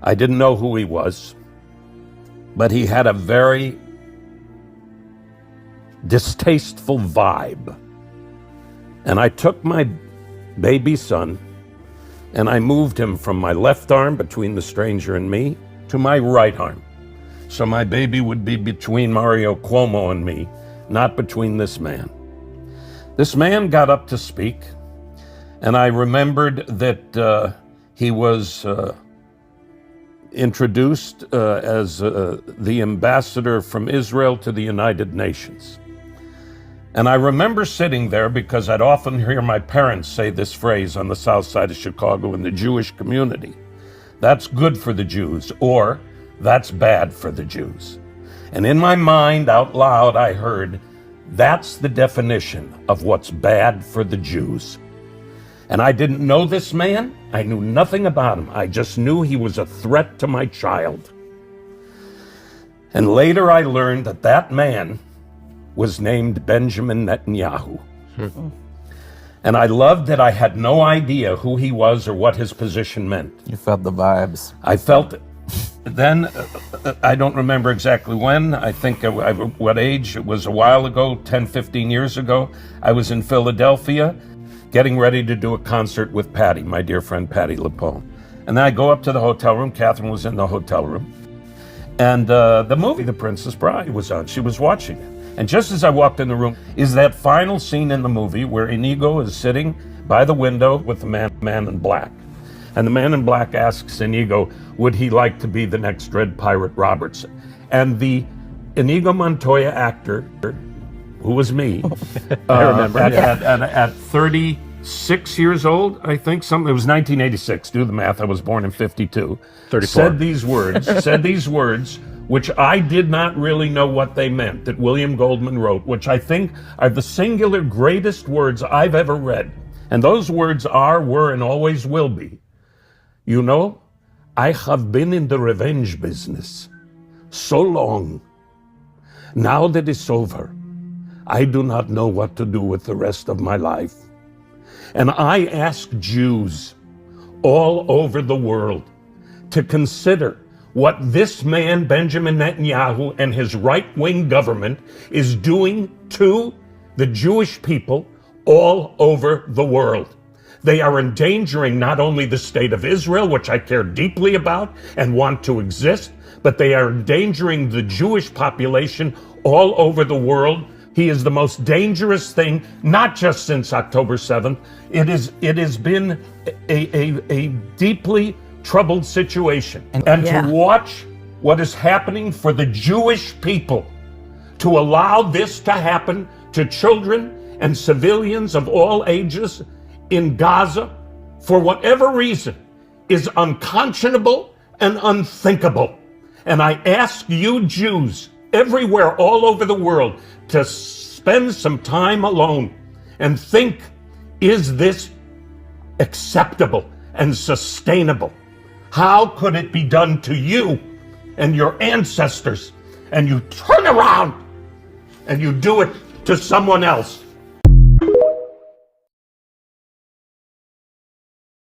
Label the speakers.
Speaker 1: I didn't know who he was, but he had a very distasteful vibe. And I took my baby son and I moved him from my left arm between the stranger and me to my right arm. So my baby would be between Mario Cuomo and me, not between this man. This man got up to speak, and I remembered that he was introduced as the ambassador from Israel to the United Nations. And I remember sitting there because I'd often hear my parents say this phrase on the south side of Chicago in the Jewish community: that's good for the Jews, or that's bad for the Jews. And in my mind, out loud, I heard, that's the definition of what's bad for the Jews. And I didn't know this man. I knew nothing about him. I just knew he was a threat to my child. And later I learned that that man was named Benjamin Netanyahu. And I loved that I had no idea who he was or what his position meant.
Speaker 2: You felt the vibes.
Speaker 1: I felt it. Then, I don't remember exactly when, I think what age, it was a while ago, 10, 15 years ago, I was in Philadelphia getting ready to do a concert with Patty, my dear friend Patty LuPone. And then I go up to the hotel room. Catherine was in the hotel room. And the movie, The Princess Bride, was on. She was watching it. And just as I walked in the room is that final scene in the movie where Inigo is sitting by the window with the man in black. And the man in black asks Inigo, would he like to be the next Dread Pirate Robertson? And the Inigo Montoya actor, who was me,
Speaker 2: I remember,
Speaker 1: at 36 years old, I think, it was 1986, do the math, I was born in 52.
Speaker 2: 34.
Speaker 1: Said these words, which I did not really know what they meant, that William Goldman wrote, which I think are the singular greatest words I've ever read. And those words are, were, and always will be. You know, I have been in the revenge business so long. Now that it's over, I do not know what to do with the rest of my life. And I ask Jews all over the world to consider what this man, Benjamin Netanyahu, and his right-wing government is doing to the Jewish people all over the world. They are endangering not only the state of Israel, which I care deeply about and want to exist, but they are endangering the Jewish population all over the world. He is the most dangerous thing, not just since October 7th. It has been a deeply troubled situation. And to watch what is happening for the Jewish people, to allow this to happen to children and civilians of all ages in Gaza, for whatever reason, is unconscionable and unthinkable. And I ask you Jews everywhere all over the world to spend some time alone and think, is this acceptable and sustainable? How could it be done to you and your ancestors, and you turn around and you do it to someone else?